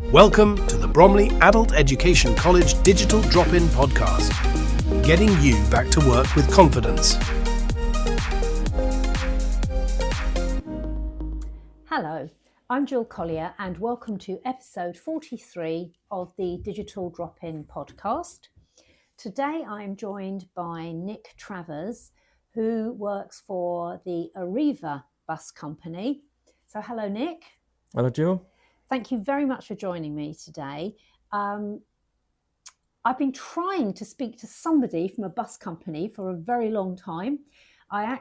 Welcome to the Bromley Adult Education College Digital Drop-In Podcast, getting you back to work with confidence. Hello, I'm Jill Collier and welcome to episode 43 of the Digital Drop-In Podcast. Today I'm joined by Nick Travers, who works for the Arriva bus company. So hello, Nick. Hello, Jill. Thank you very much for joining me today. I've been trying to speak to somebody from a bus company for a very long time. Our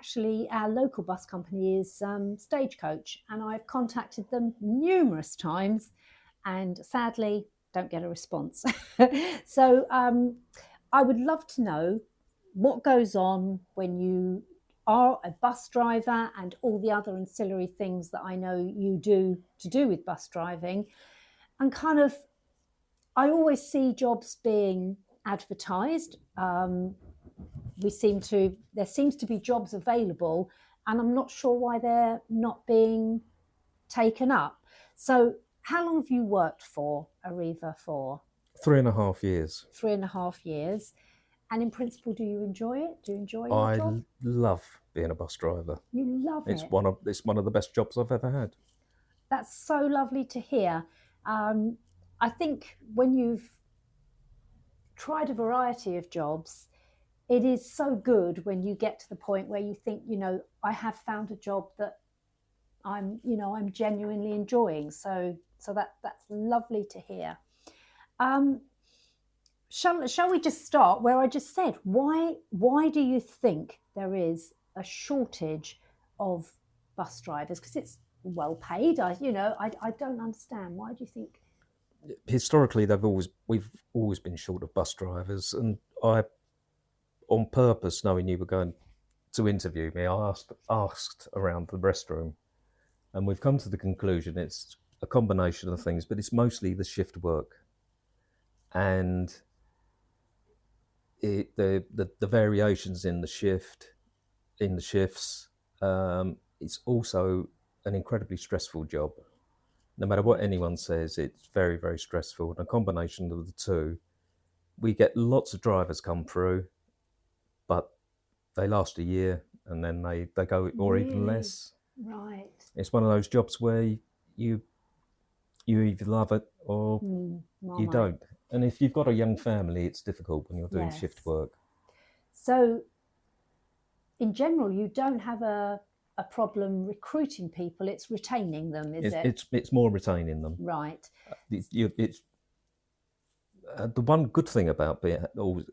local bus company is Stagecoach, and I've contacted them numerous times and sadly don't get a response. So I would love to know what goes on when you are a bus driver and all the other ancillary things that I know you do to do with bus driving. And I always see jobs being advertised. There seems to be jobs available, and I'm not sure why they're not being taken up. So how long have you worked for Arriva for? 3.5 years. 3.5 years. And in principle, do you enjoy it? Do you enjoy your job? I love being a bus driver. You love it? It's one of the best jobs I've ever had. That's so lovely to hear. I think when you've tried a variety of jobs, it is so good when you get to the point where you think, I have found a job that I'm genuinely enjoying. So that's lovely to hear. Shall we just start where I just said, why do you think there is a shortage of bus drivers? Because it's well paid. I don't understand. Why do you think? Historically, we've always been short of bus drivers, and I, on purpose, knowing you were going to interview me, I asked around the restroom, and we've come to the conclusion it's a combination of things, but it's mostly the shift work, and the variations in the shifts. It's also an incredibly stressful job. No matter what anyone says, it's very, very stressful. And a combination of the two, we get lots of drivers come through, but they last a year and then they go, or even less. Right. It's one of those jobs where you either love it or you don't. And if you've got a young family, it's difficult when you're doing shift work. So, in general, you don't have a problem recruiting people. It's retaining them, is it? It's more retaining them. Right. It's the one good thing about being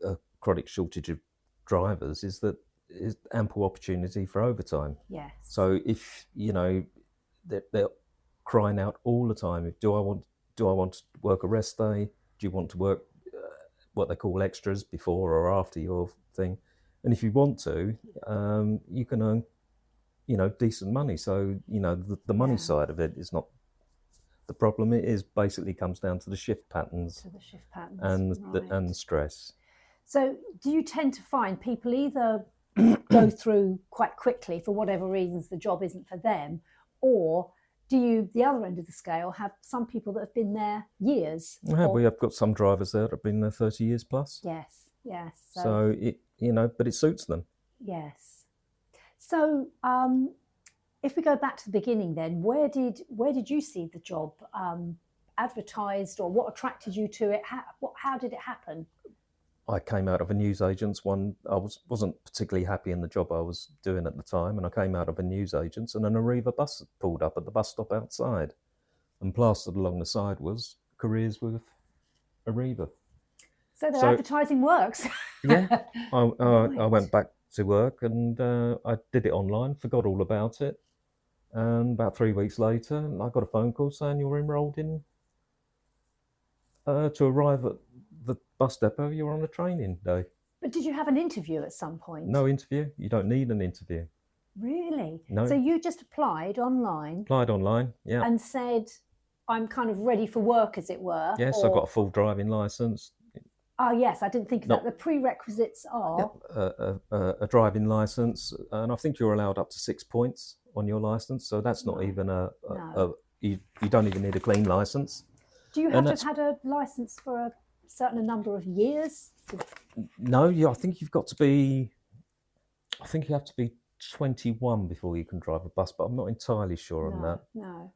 a chronic shortage of drivers is that is ample opportunity for overtime. Yes. So if they're crying out all the time, do I want to work a rest day? Do you want to work what they call extras before or after your thing? And if you want to, you can earn, decent money. So, the money side of it is not the problem. It is basically comes down to the shift patterns, and the stress. So do you tend to find people either go through quite quickly for whatever reasons the job isn't for them, or do you, the other end of the scale, have some people that have been there years? We have got some drivers there that have been there 30 years plus. Yes. So it, but it suits them. Yes. So if we go back to the beginning then, where did you see the job advertised, or what attracted you to it? How did it happen? I came out of a newsagent's one. I wasn't particularly happy in the job I was doing at the time, and I came out of a newsagent's, and an Arriva bus pulled up at the bus stop outside, and plastered along the side was careers with Arriva. So their advertising works. Yeah, I went back to work and I did it online, forgot all about it, and about 3 weeks later, I got a phone call saying you're enrolled in to arrive at the bus depot. You're on a training day. But did you have an interview at some point? No interview. You don't need an interview. Really? No. So you just applied online? Yeah. And said, I'm kind of ready for work, as it were? Yes, I've got a full driving licence. Oh, yes, I didn't think of that. The prerequisites are? A driving licence, and I think you're allowed up to 6 points on your licence, so that's not even you don't even need a clean licence. Do you have And to that's- have had a license for a certain number of years? No, I think you have to be 21 before you can drive a bus, but I'm not entirely sure on that. No.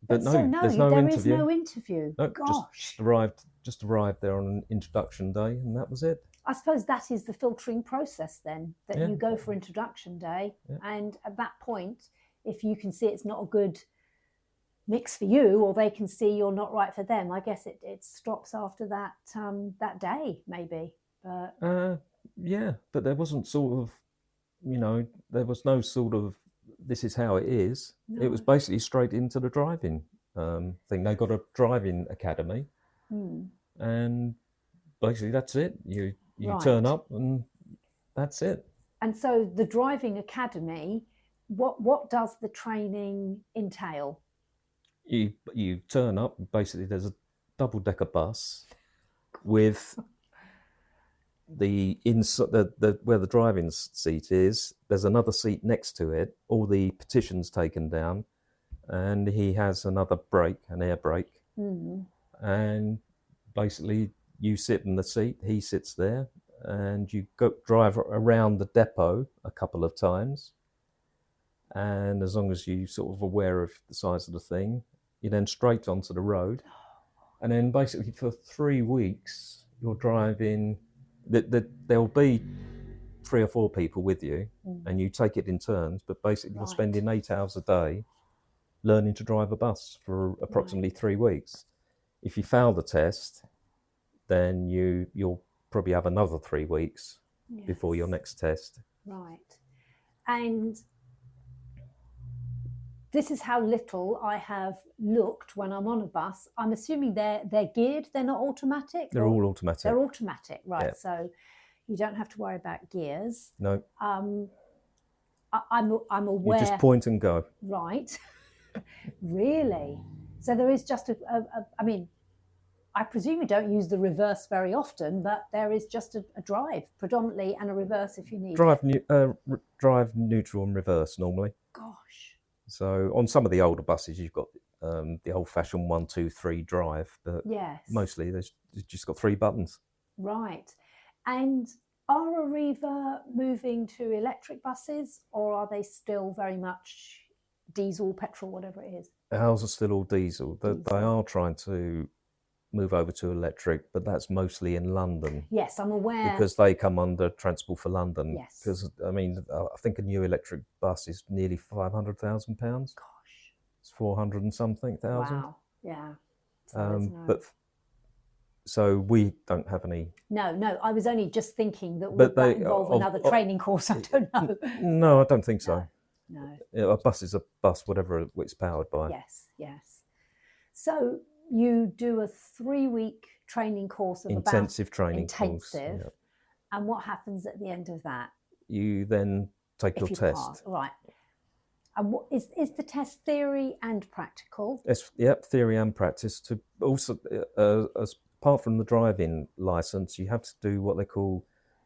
But no, so there's no there interview. is no interview. No, Gosh. just arrived there on an introduction day, and that was it. I suppose that is the filtering process then, that Yeah. you go for introduction day. Yeah. And at that point, if you can see it's not a good mix for you, or they can see you're not right for them, I guess it stops after that that day, maybe. But Yeah, but there wasn't sort of, there was no sort of, this is how it is. No. It was basically straight into the driving thing. They got a driving academy, and basically that's it. You Right. turn up and that's it. And so the driving academy, what does the training entail? You turn up. Basically, there's a double-decker bus with the inside, where the driving seat is. There's another seat next to it. All the petitions taken down, and he has another brake, an air brake, and basically you sit in the seat. He sits there, and you drive around the depot a couple of times. And as long as you sort of aware of the size of the thing, you're then straight onto the road. And then basically for 3 weeks, you're driving, there'll be 3 or 4 people with you, and you take it in turns, but basically you're spending 8 hours a day learning to drive a bus for approximately 3 weeks. If you fail the test, then you'll probably have another 3 weeks before your next test. Right. And this is how little I have looked when I'm on a bus. I'm assuming they're geared, they're not automatic? They're all automatic. They're automatic, right. Yeah. So you don't have to worry about gears. No. I'm aware. You just point and go. Right. Really? So there is just I mean, I presume you don't use the reverse very often, but there is just a drive predominantly and a reverse if you need it. Drive neutral and reverse normally. Gosh. So on some of the older buses, you've got the old-fashioned 1, 2, 3 drive, but Yes. mostly there's just got 3 buttons. Right. And are Arriva moving to electric buses, or are they still very much diesel, petrol, whatever it is? Ours are still all diesel. They are trying to move over to electric, but that's mostly in London. Yes, I'm aware. Because they come under Transport for London. Yes. Because, I mean, I think a new electric bus is nearly £500,000. Gosh. It's 400 and something thousand. Wow. Yeah. So so we don't have any. No. I was only just thinking that But would that involve another training course? I don't know. No, I don't think so. No. A bus is a bus, whatever it's powered by. Yes. So you do a 3-week training course of Intensive training intensive. course. Yeah. And what happens at the end of that? You then take your test. Pass. Right. And what is the test theory and practical? Theory and practice. To also, as apart from the driving license, you have to do what they call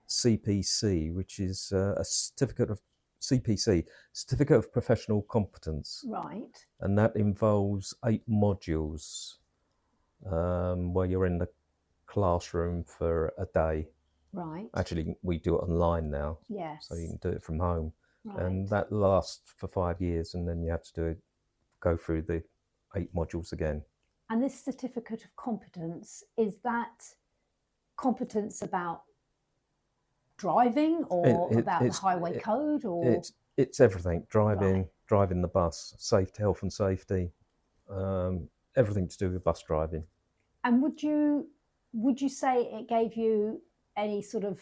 CPC, which is a certificate of Certificate of Professional Competence. Right. And that involves 8 modules, where you're in the classroom for a day. Right. Actually, we do it online now. Yes. So you can do it from home. Right. And that lasts for 5 years, and then you have to go through the 8 modules again. And this certificate of competence, is that competence about driving or about the highway code? Or it's everything. Driving the bus, health and safety, everything to do with bus driving. And would you say it gave you any sort of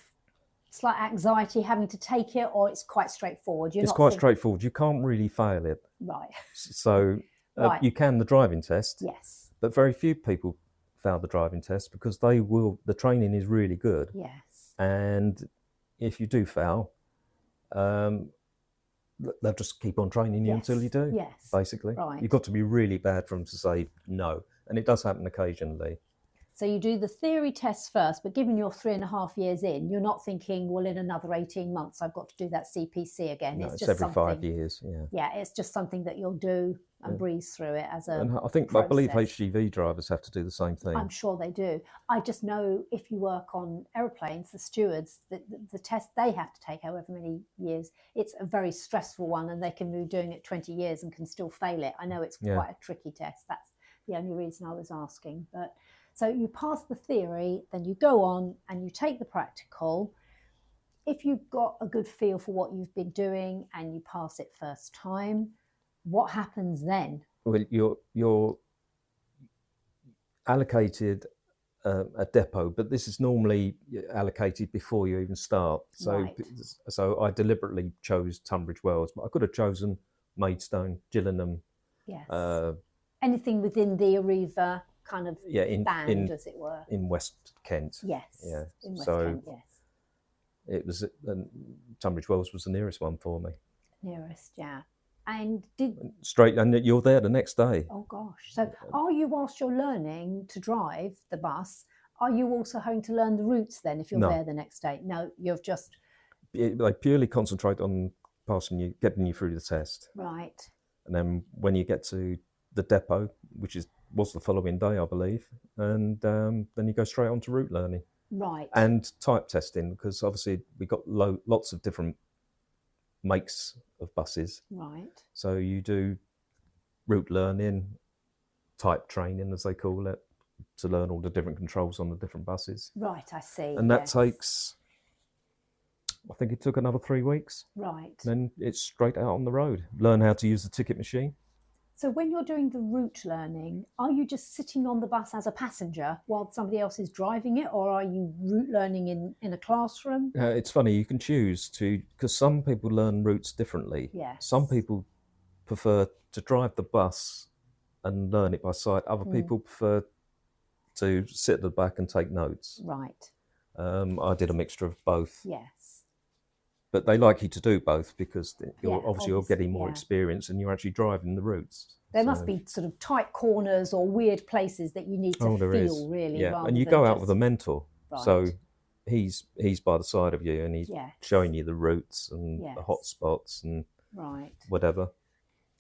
slight anxiety having to take it, or it's quite straightforward? It's quite straightforward. You can't really fail it. Right. So you can the driving test. Yes. But very few people fail the driving test because the training is really good. Yes. And if you do fail, they'll just keep on training you until you do. Yes. Basically. Right. You've got to be really bad for them to say no. And it does happen occasionally. So you do the theory tests first, but given you're 3.5 years in, you're not thinking, well, in another 18 months, I've got to do that CPC again. No, it's it's just every something, 5 years. Yeah. Yeah, it's just something that you'll do and breeze through it as a And I believe HGV drivers have to do the same thing. I'm sure they do. I just know if you work on aeroplanes, the stewards, the test they have to take however many years, it's a very stressful one, and they can be doing it 20 years and can still fail it. I know it's quite a tricky test. That's the only reason I was asking. But so you pass the theory, then you go on and you take the practical. If you've got a good feel for what you've been doing and you pass it first time, what happens then? Well, you're allocated a depot, but this is normally allocated before you even start. So I deliberately chose Tunbridge Wells, but I could have chosen Maidstone, Gillingham. Yes. Anything within the Arriva kind of band, as it were. In West Kent. Yes. Yeah. In West Kent, yes. It was Tunbridge Wells was the nearest one for me. Nearest, yeah. And you're there the next day. Oh gosh! So, are you, whilst you're learning to drive the bus, are you also having to learn the routes then? If you're there the next day, no, you've just. They purely concentrate on getting you through the test. Right. And then when you get to the depot, which was the following day, I believe, and then you go straight on to route learning. Right. And type testing, because obviously we got lots of different makes of buses. Right. So you do route learning, type training, as they call it, to learn all the different controls on the different buses. Right, I see. And that takes, I think it took another 3 weeks. Right. Then it's straight out on the road. Learn how to use the ticket machine. So when you're doing the route learning, are you just sitting on the bus as a passenger while somebody else is driving it, or are you route learning in a classroom? It's funny, you can choose to, because some people learn routes differently. Yes. Some people prefer to drive the bus and learn it by sight. Other people prefer to sit at the back and take notes. Right. I did a mixture of both. Yes. But they like you to do both because you're getting more yeah. experience and you're actually driving the routes. There must be sort of tight corners or weird places that you need to feel, really. Yeah, and you go out with a mentor. Right. So he's by the side of you and he's showing you the routes and the hot spots and whatever.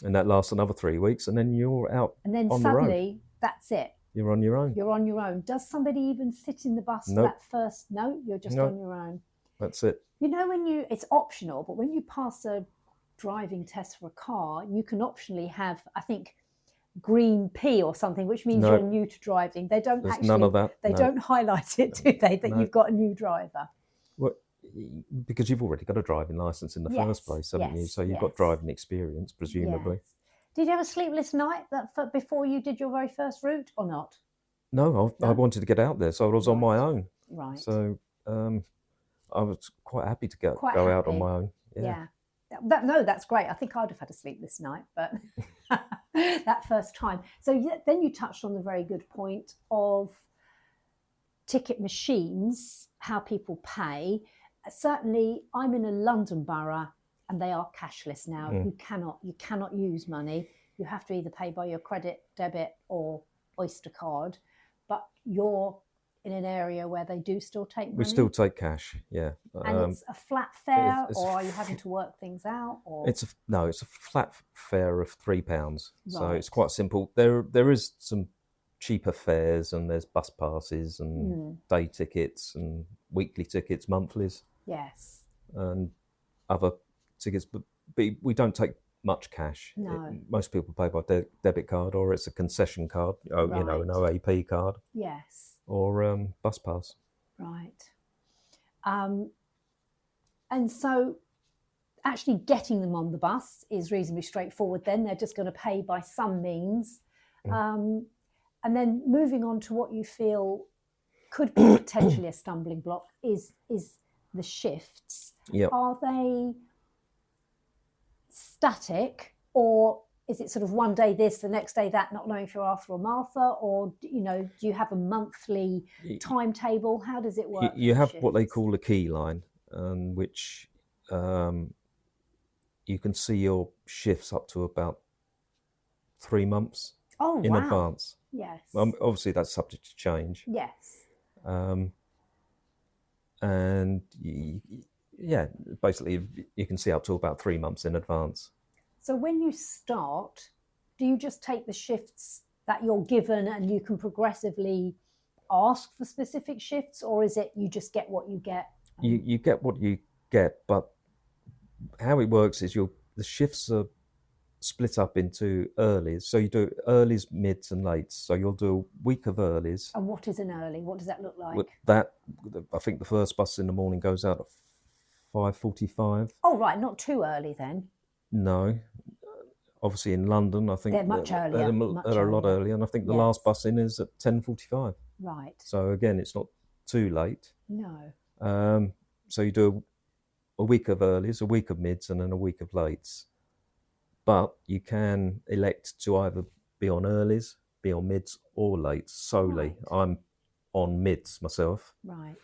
And that lasts another 3 weeks and then you're out on the road. And then suddenly, that's it. You're on your own. You're on your own. Does somebody even sit in the bus for that first? No, you're just on your own. That's it. You know, it's optional, but when you pass a driving test for a car, you can optionally have, I think, green P or something, which means you're new to driving. They don't There's none of that. They don't highlight it, do they, that you've got a new driver? Well, because you've already got a driving licence in the first place, haven't you? So you've got driving experience, presumably. Yes. Did you have a sleepless night before you did your very first route or not? No, I wanted to get out there, so I was on my own. Right. So I was quite happy to go out on my own. Yeah. No, that's great. I think I'd have had a sleepless night, but that first time. So then you touched on the very good point of ticket machines, how people pay. Certainly, I'm in a London borough and they are cashless now. You cannot use money. You have to either pay by your credit, debit or Oyster card, but you're in an area where they do still take money? We still take cash, yeah. And it's a flat fare, or are you having to work things out? Or? It's a flat fare of £3. Right. So it's quite simple. There is some cheaper fares, and there's bus passes and day tickets and weekly tickets, monthlies. Yes. And other tickets, but we don't take much cash. No. Most people pay by debit card, or it's a concession card, an OAP card. Yes. Or bus pass. Right. And so actually getting them on the bus is reasonably straightforward then. They're just going to pay by some means. And then moving on to what you feel could be potentially a stumbling block is the shifts. Yep. Are they static, or is it sort of one day this, the next day that, not knowing if you're Arthur or Martha, or do you have a monthly timetable? How does it work? You have what they call a key line, which you can see your shifts up to about 3 months in advance. Yes. Obviously, that's subject to change. Yes. And yeah, basically, you can see up to about 3 months in advance. So when you start, do you just take the shifts that you're given and you can progressively ask for specific shifts, or is it you just get what you get? You get what you get, but how it works is the shifts are split up into earlies. So you do earlies, mids, and lates. So you'll do a week of earlies. And what is an early? What does that look like? I think the first bus in the morning goes out at 5:45. Oh, right, not too early then. No, obviously in London, I think they're much earlier. They're a lot earlier, and I think the last bus in is at 10:45. Right. So again, it's not too late. No. So you do a week of earlies, a week of mids, and then a week of lates. But you can elect to either be on earlies, be on mids, or lates solely. Right. I'm on mids myself. Right.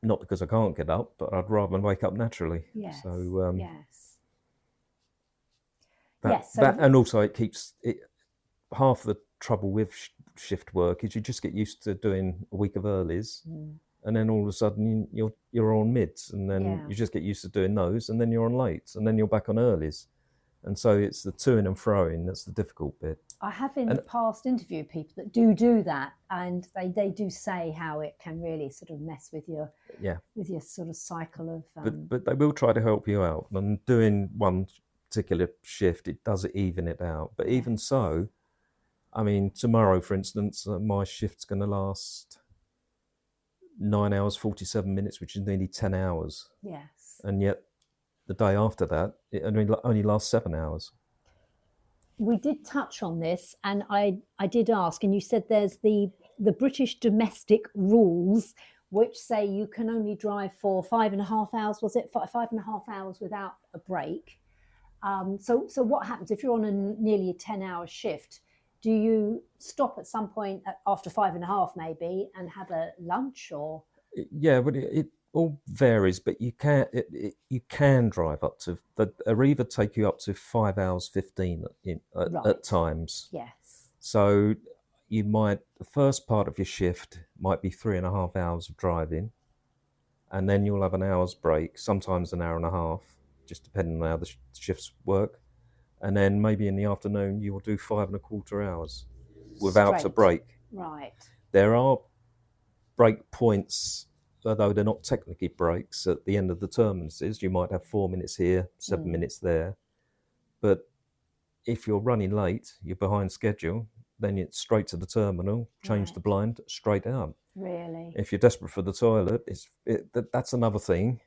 Not because I can't get up, but I'd rather wake up naturally. Yes. So yes. And also it keeps it. Half the trouble with shift work is you just get used to doing a week of earlies, and then all of a sudden you're on mids, and then you just get used to doing those, and then you're on lates, and then you're back on earlies, and so it's the to-ing and fro-ing that's the difficult bit. I have in the past interviewed people that do that, and they do say how it can really sort of mess with your sort of cycle of. But they will try to help you out, and doing one particular shift, it does even it out. But even so, I mean, tomorrow, for instance, my shift's going to last 9 hours 47 minutes, which is nearly 10 hours. Yes. And yet, the day after that, it only lasts 7 hours. We did touch on this, and I did ask, and you said there's the British domestic rules, which say you can only drive for 5.5 hours. Was it 5.5 hours without a break? So what happens if you're on nearly a 10-hour shift? Do you stop at some point after 5.5 maybe and have a lunch, or? Yeah, but it all varies. But you can drive up to the Arriva take you up to 5 hours 15 at times. Yes. So the first part of your shift might be 3.5 hours of driving, and then you'll have an hour's break, sometimes an hour and a half, just depending on how the shifts work. And then maybe in the afternoon, you will do 5.25 hours without a break. Right. There are break points, although they're not technically breaks, at the end of the terminuses. You might have 4 minutes here, 7 minutes there. But if you're running late, you're behind schedule, then it's straight to the terminal, change the blind, straight out. Really? If you're desperate for the toilet, that's another thing.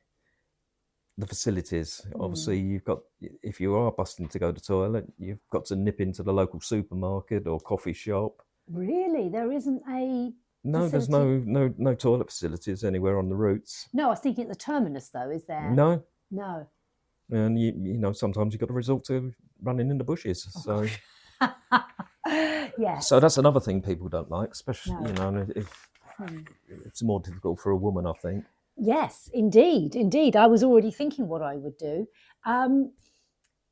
The facilities, obviously, if you are busting to go to the toilet, you've got to nip into the local supermarket or coffee shop. Really? There isn't a No, facility? There's no toilet facilities anywhere on the routes. No, I was thinking at the terminus though, is there? No. And you sometimes you've got to resort to running in the bushes. So yes. So that's another thing people don't like, especially it's more difficult for a woman, I think. Yes, indeed. I was already thinking what I would do.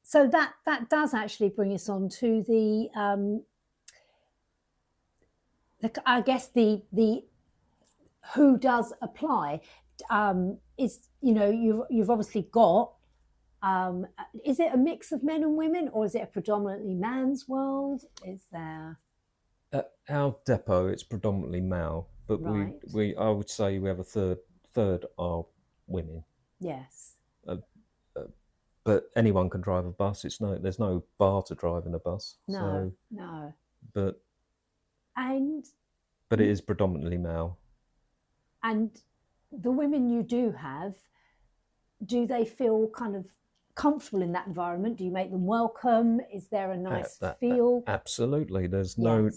So that does actually bring us on to the I guess the who does apply is, you've obviously got, is it a mix of men and women, or is it a predominantly man's world? Is there? At our depot, it's predominantly male, but I would say we have a third are women. Yes. But anyone can drive a bus. There's no bar to drive in a bus. No. But it is predominantly male. And the women you do have, do they feel kind of comfortable in that environment? Do you make them welcome? Is there a nice feel? Absolutely. There's no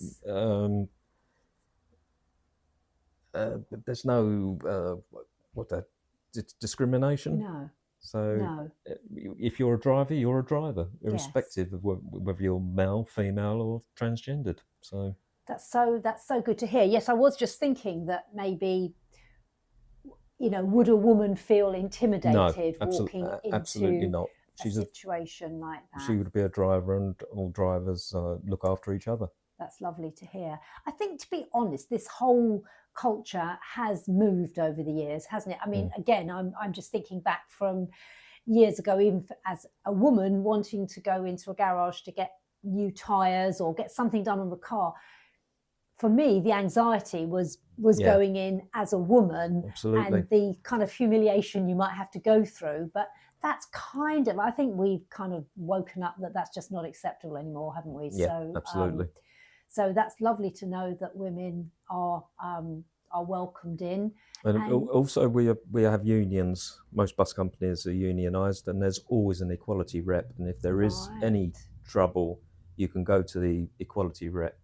discrimination. No. So if you're a driver, you're a driver, irrespective of whether you're male, female, or transgendered. So that's so good to hear. Yes, I was just thinking that maybe, would a woman feel intimidated walking into absolutely not. She's a situation like that? She would be a driver, and all drivers look after each other. That's lovely to hear. I think, to be honest, this whole culture has moved over the years, hasn't it? I mean, again, I'm just thinking back from years ago, even as a woman wanting to go into a garage to get new tyres or get something done on the car. For me, the anxiety was going in as a woman. Absolutely. And the kind of humiliation you might have to go through. But that's kind of, I think we've kind of woken up that that's just not acceptable anymore, haven't we? Yeah, so, absolutely. So that's lovely to know that women are welcomed in. And also we have unions. Most bus companies are unionised, and there's always an equality rep. And if there is any trouble, you can go to the equality rep,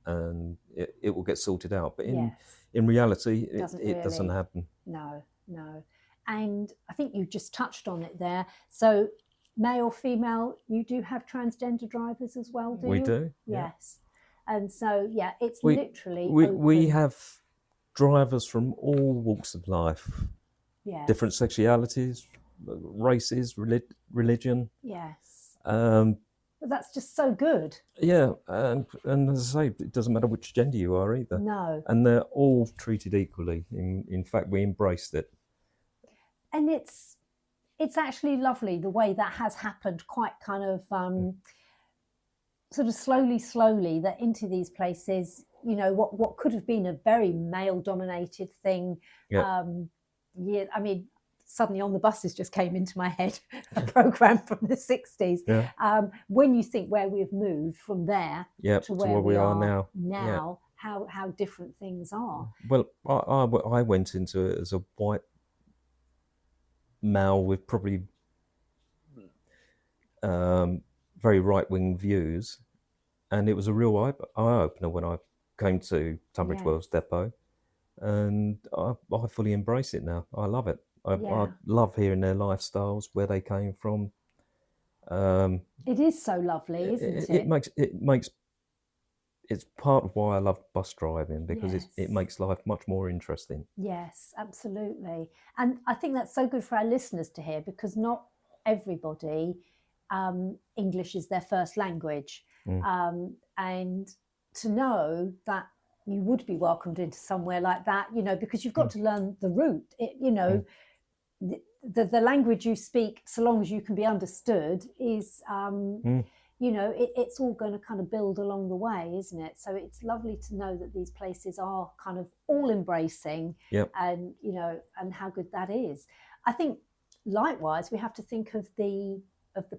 and it will get sorted out. But in reality, it doesn't happen. No. And I think you just touched on it there. So male, female, you do have transgender drivers as well, do you? We do. Yes. And so, it's literally we have drivers from all walks of life, different sexualities, races, religion. Yes. But that's just so good. Yeah, and as I say, it doesn't matter which gender you are either. No. And they're all treated equally. In fact, we embraced it. And it's actually lovely the way that has happened, quite kind of sort of slowly, that into these places, you know, what could have been a very male-dominated thing. I mean, suddenly On the Buses just came into my head, a programme from the 60s. Yeah. When you think where we've moved from there to where we are now, how different things are. Well, I went into it as a white male with probably very right-wing views, and it was a real eye-opener when I came to Tunbridge Wells Depot, and I fully embrace it now. I love it. I love hearing their lifestyles, where they came from. It is so lovely, isn't it? It makes it's part of why I love bus driving, because it makes life much more interesting. Yes, absolutely. And I think that's so good for our listeners to hear, because not everybody English is their first language. And to know that you would be welcomed into somewhere like that, you know, because you've got to learn the route. The language you speak, so long as you can be understood, is you know, it's all going to kind of build along the way, isn't it? So it's lovely to know that these places are kind of all embracing, and you know, and how good that is. I think likewise we have to think of the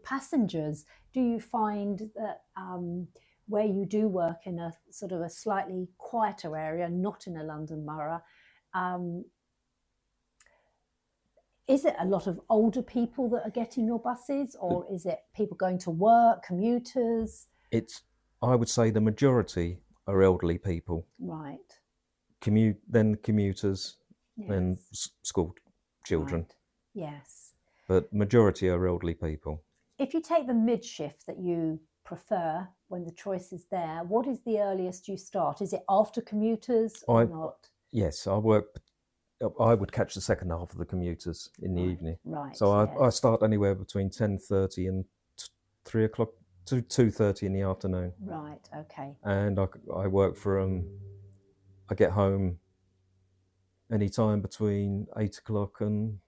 passengers. Do you find that where you do work in a sort of a slightly quieter area, not in a London borough, is it a lot of older people that are getting your buses, or is it people going to work, commuters? I would say the majority are elderly people. Right. Then commuters, then school children. Right. Yes. But majority are elderly people. If you take the mid-shift that you prefer, when the choice is there, what is the earliest you start? Is it after commuters or not? Yes, I would catch the second half of the commuters in the evening. Right. So I start anywhere between 10:30 and 3 o'clock to 2:30 in the afternoon. Right. Okay. And I work from. I get home any time between 8 o'clock and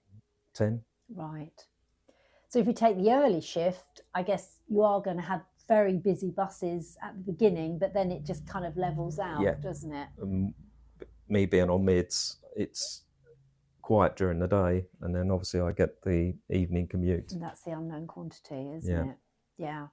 10. Right. So if you take the early shift, I guess you are going to have very busy buses at the beginning, but then it just kind of levels out, doesn't it? Me being on mids, it's quiet during the day, and then obviously I get the evening commute. And that's the unknown quantity, isn't it? Yeah.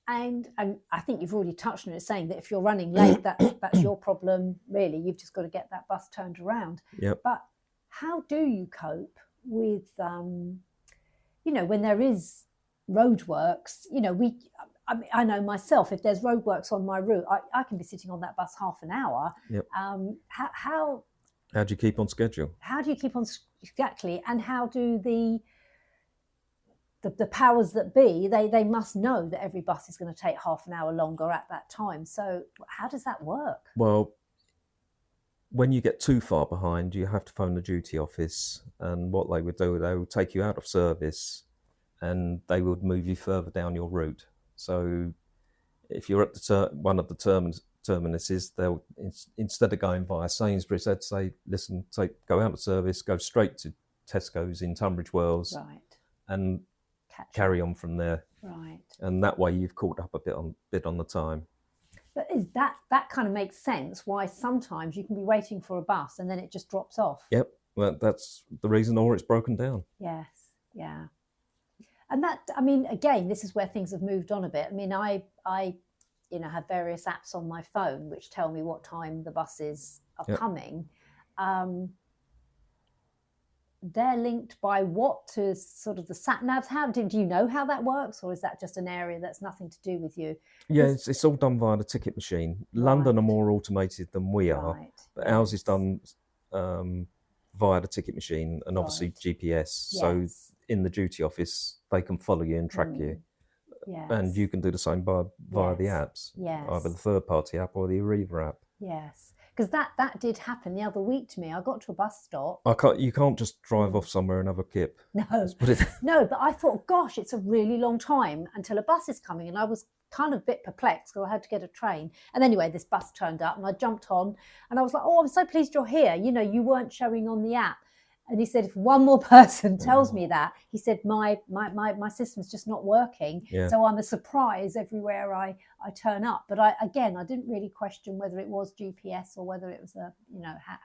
And I think you've already touched on it, saying that if you're running late, that's your problem, really. You've just got to get that bus turned around. Yep. But how do you cope with, you know, when there is roadworks? You know, I know myself, if there's roadworks on my route, I can be sitting on that bus half an hour. Yep. How do you keep on schedule? How do you keep on, exactly, and how do the powers that be, they must know that every bus is going to take half an hour longer at that time. So how does that work? Well, when you get too far behind, you have to phone the duty office, and what they would do, they would take you out of service and they would move you further down your route. So if you're at one of the terminuses, they'll instead of going via Sainsbury's, they'd say, listen, go out of service, go straight to Tesco's in Tunbridge Wells, Right. and Carry on from there. Right. And that way you've caught up a bit on the time. But is that kind of makes sense why sometimes you can be waiting for a bus and then it just drops off? Yep. Well, that's the reason, or it's broken down. Yes. Yeah. And that, I mean, again, this is where things have moved on a bit. I mean, I have various apps on my phone which tell me what time the buses are coming. They're linked by what to sort of the sat navs? Do you know how that works, or is that just an area that's nothing to do with you? Yeah, it's all done via the ticket machine. Right. London are more automated than we are, Right. but ours is done via the ticket machine and obviously GPS. Yes. So in the duty office, they can follow you and track you. Yes. And you can do the same via the apps, Yes. either the third-party app or the Arriva app. Yes, because that did happen the other week to me. I got to a bus stop. You can't just drive off somewhere and have a kip. No, But no, but I thought, gosh, it's a really long time until a bus is coming, and I was kind of a bit perplexed because I had to get a train. And anyway, this bus turned up, and I jumped on, and I was like, oh, I'm so pleased you're here. You know, you weren't showing on the app. And he said, if one more person tells me that, he said, my system's just not working. Yeah. So I'm a surprise everywhere I turn up. But I didn't really question whether it was GPS or whether it was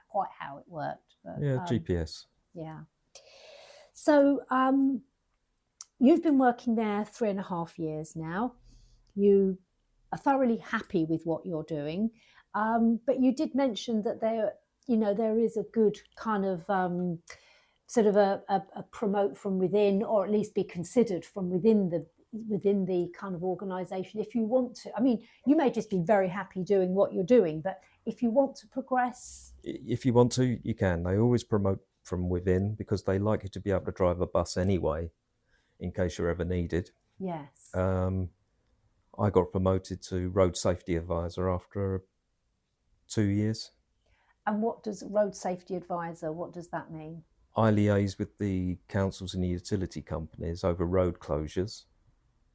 quite how it worked. But, GPS. Yeah. So you've been working there 3.5 years now. You are thoroughly happy with what you're doing. But you did mention that there is a good kind of sort of a promote from within, or at least be considered from within the kind of organisation. If you want to, I mean, you may just be very happy doing what you're doing, but if you want to progress, if you want to, you can. They always promote from within because they like you to be able to drive a bus anyway, in case you're ever needed. Yes. I got promoted to road safety advisor after 2 years. And what does road safety advisor, what does that mean? I liaise with the councils and the utility companies over road closures,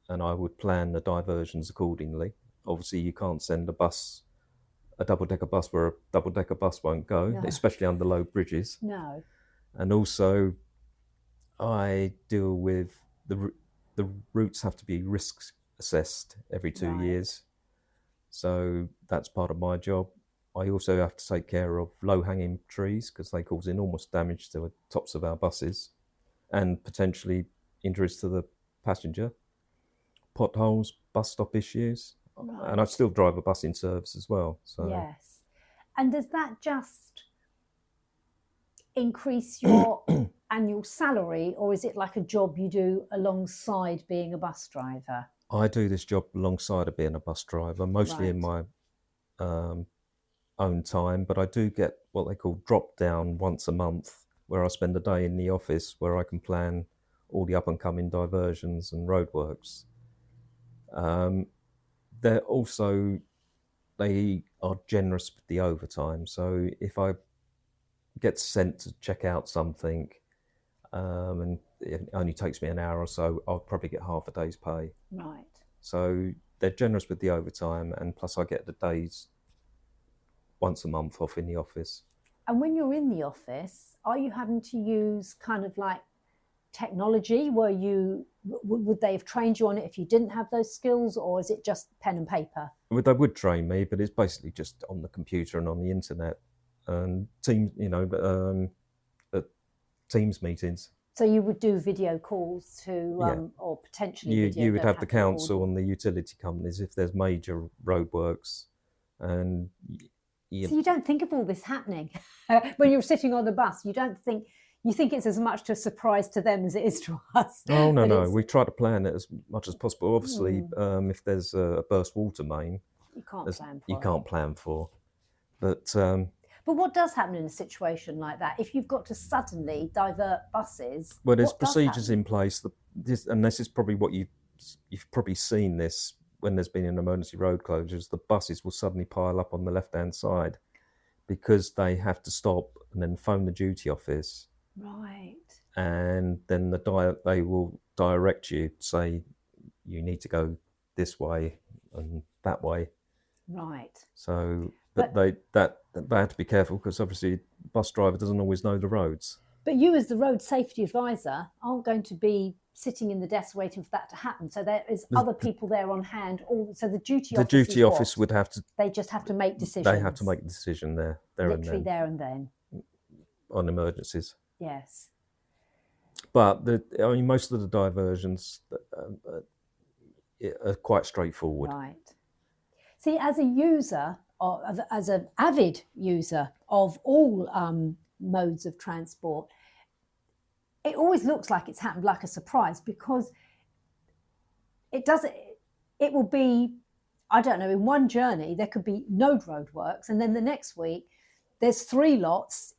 and I would plan the diversions accordingly. Obviously, you can't send a double-decker bus where a double-decker bus won't go, No. especially under low bridges. No. And also, I deal with the routes have to be risk assessed every 2 years. So that's part of my job. I also have to take care of low-hanging trees because they cause enormous damage to the tops of our buses and potentially injuries to the passenger. Potholes, bus stop issues. Right. And I still drive a bus in service as well. So. Yes. And does that just increase your annual salary, or is it like a job you do alongside being a bus driver? I do this job alongside of being a bus driver, mostly in my own time, but I do get what they call drop down once a month, where I spend a day in the office where I can plan all the up and coming diversions and roadworks. They are generous with the overtime. So if I get sent to check out something and it only takes me an hour or so, I'll probably get half a day's pay. Right. So they're generous with the overtime, and plus I get the days once a month off in the office. And when you're in the office, are you having to use kind of like technology? Would they have trained you on it if you didn't have those skills, or is it just pen and paper? Well, they would train me, but it's basically just on the computer and on the internet and Teams meetings. So you would do video calls to, or potentially you would have the council and the utility companies if there's major roadworks, and so you don't think of all this happening when you're sitting on the bus. You think it's as much a surprise to them as it is to us. Oh no, we try to plan it as much as possible. Obviously, if there's a burst water main, you can't plan for. But what does happen in a situation like that? If you've got to suddenly divert buses, well, there's procedures in place. And this is probably what you've probably seen this when there's been an emergency road closures. The buses will suddenly pile up on the left-hand side because they have to stop and then phone the duty office. Right. And then they will direct you, say you need to go this way and that way. Right. So, but they had to be careful because obviously bus driver doesn't always know the roads. But you, as the road safety advisor, aren't going to be sitting in the desk waiting for that to happen. So there is other people there on hand. So the duty office would have to. They just have to make decisions. They have to make a decision there Literally and then. there and then. On emergencies. Yes. But most of the diversions are quite straightforward. Right. See, as a user, or as an avid user of all modes of transport, it always looks like it's happened like a surprise, because it will be, I don't know, in one journey there could be no roadworks, and then the next week there's 3 lots,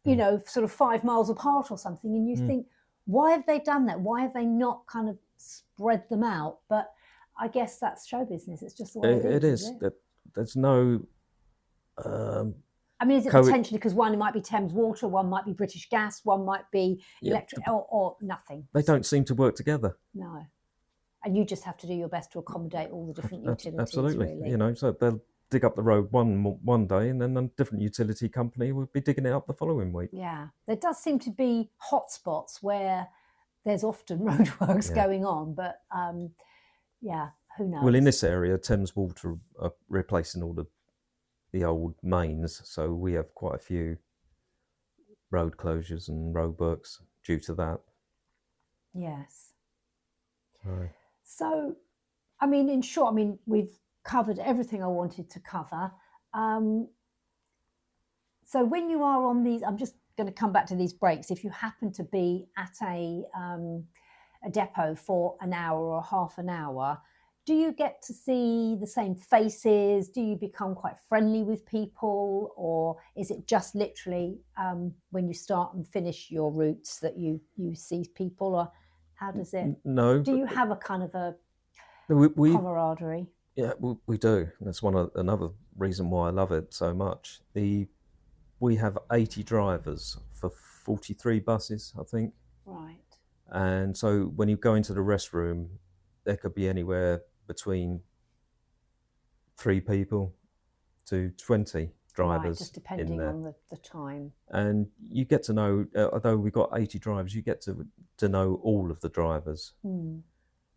sort of 5 miles apart or something, and you think, why have they done that? Why have they not kind of spread them out? But I guess that's show business. It's just the way it is. It is. There's no. I mean, is it potentially because one might be Thames Water, one might be British Gas, one might be electric, or nothing? They don't seem to work together. No. And you just have to do your best to accommodate all the different utilities. Absolutely. Really. So they'll dig up the road one day, and then a different utility company will be digging it up the following week. Yeah. There does seem to be hotspots where there's often roadworks going on, but who knows? Well, in this area, Thames Water are replacing all the old mains, so we have quite a few road closures and roadworks due to that. Yes. Right. So, I mean, in short, we've covered everything I wanted to cover. So when you are on these, I'm just going to come back to these breaks. If you happen to be at a depot for an hour or half an hour, do you get to see the same faces? Do you become quite friendly with people? Or is it just literally when you start and finish your routes that you see people? Or how does it? No. Do you have a kind of a camaraderie? Yeah, we do. That's another reason why I love it so much. We have 80 drivers for 43 buses, I think. Right. And so when you go into the restroom, there could be anywhere between 3 people to 20 drivers. Right, just depending on the time. And you get to know, although we've got 80 drivers, you get to know all of the drivers.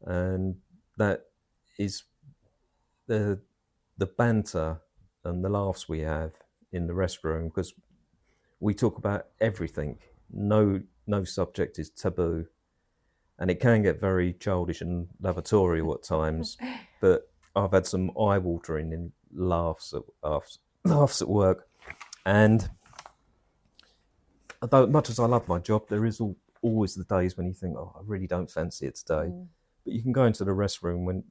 And that is the banter and the laughs we have in the restroom, because we talk about everything. No subject is taboo. And it can get very childish and lavatorial at times, but I've had some eye-watering laughs at work. And although much as I love my job, there is always the days when you think, I really don't fancy it today. But you can go into the restroom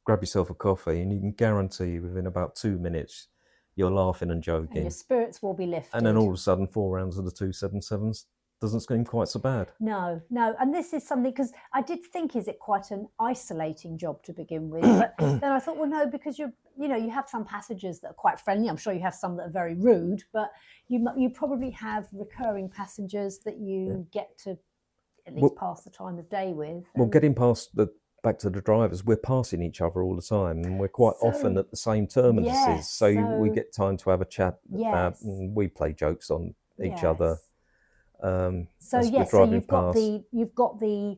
grab yourself a coffee, and you can guarantee within about 2 minutes you're laughing and joking. And your spirits will be lifted. And then all of a sudden 4 rounds of the 277s doesn't seem quite so bad. No. And this is something, because I did think, is it quite an isolating job to begin with? But then I thought, well, no, because you have some passengers that are quite friendly. I'm sure you have some that are very rude, but you probably have recurring passengers that you get to at least pass the time of day with. Well, getting back to the drivers, we're passing each other all the time, and we're quite often at the same terminuses. So we get time to have a chat, and we play jokes on each other. So you've got the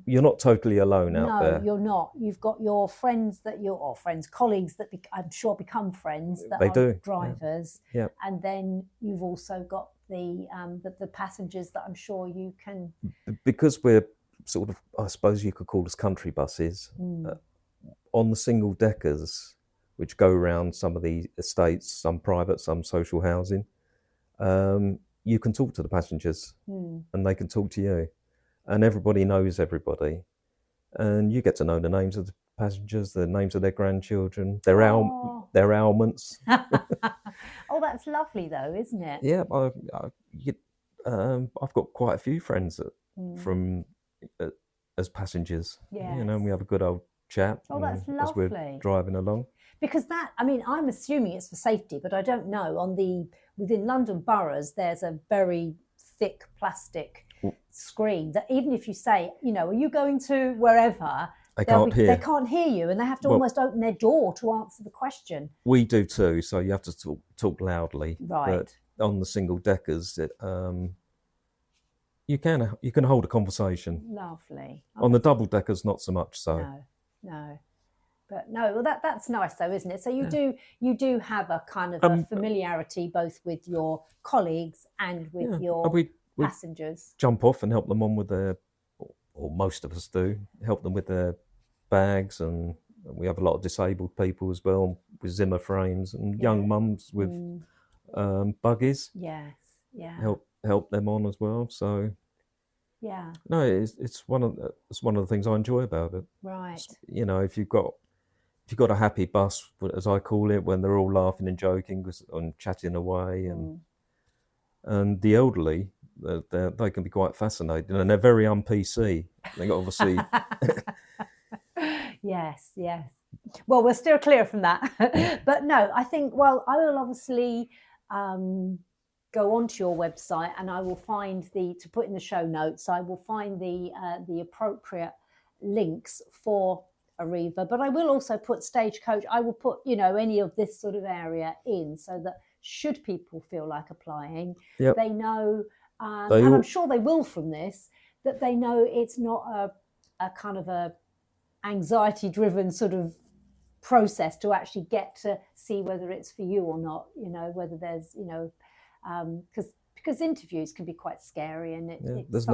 you're not totally alone out there. No, you're not. You've got your friends colleagues that I'm sure become friends that are drivers. Yeah. And then you've also got the passengers that I'm sure you can. Because we're sort of, I suppose you could call us country buses, on the single deckers, which go around some of the estates, some private, some social housing. You can talk to the passengers and they can talk to you, and everybody knows everybody, and you get to know the names of the passengers, the names of their grandchildren, their ailments. Oh, that's lovely though, isn't it? Yeah, I've got quite a few friends from as passengers. Yeah, and we have a good old chat. Oh, that's lovely. As we're driving along. Because I'm assuming it's for safety, but I don't know. Within London boroughs, there's a very thick plastic screen that even if you say, are you going to wherever, They can't hear. They can't hear you, and they have to almost open their door to answer the question. We do too, so you have to talk loudly. Right. But on the single deckers, you can hold a conversation. Lovely. On the double deckers, not so much so. No. But no, well, that's nice though, isn't it? So you do have a kind of a familiarity both with your colleagues and with your passengers. Jump off and help them on with their, or most of us do, help them with their bags, and we have a lot of disabled people as well with Zimmer frames and young mums with buggies. Yes, yeah. Help them on as well. So yeah, no, it's one of the things I enjoy about it. Right. You know, if you've got a happy bus, as I call it, when they're all laughing and joking and chatting away, and the elderly, they can be quite fascinating, and they're very un-PC. They obviously. Yes. Well, we're still clear from that, but no, I think. Well, I will obviously go onto your website, and I will find to put in the show notes. I will find the appropriate links for Arriva, but I will also put Stagecoach. I will put any of this sort of area in, so that should people feel like applying, they know, and I'm sure they will from this, that they know it's not a kind of a anxiety-driven sort of process to actually get to see whether it's for you or not. Whether there's because interviews can be kind scary, and there's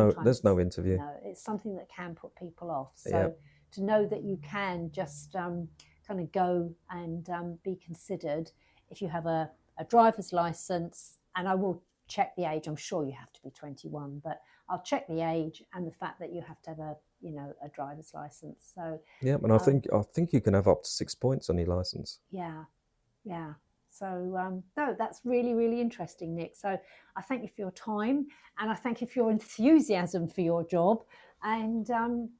no interview. It's something that can put people off. So to know that you can just kind of go and be considered if you have a driver's license, and I will check the age. I'm sure you have to be 21, but I'll check the age and the fact that you have to have a driver's license. So and I think you can have up to 6 points on your license. Yeah. So no, that's really, really interesting, Nick. So I thank you for your time, and I thank you for your enthusiasm for your job, and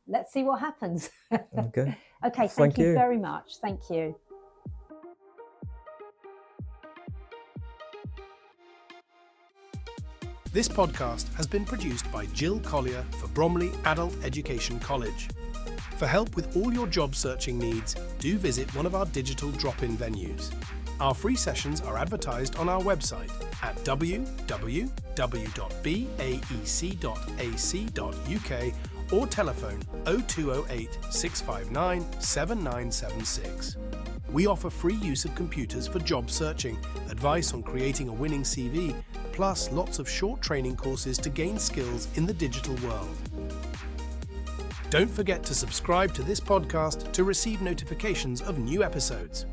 let's see what happens. Okay. Okay. Thank you very much. Thank you. This podcast has been produced by Jill Collier for Bromley Adult Education College. For help with all your job searching needs, do visit one of our digital drop-in venues. Our free sessions are advertised on our website at www.baec.ac.uk or telephone 0208 659 7976. We offer free use of computers for job searching, advice on creating a winning CV, plus lots of short training courses to gain skills in the digital world. Don't forget to subscribe to this podcast to receive notifications of new episodes.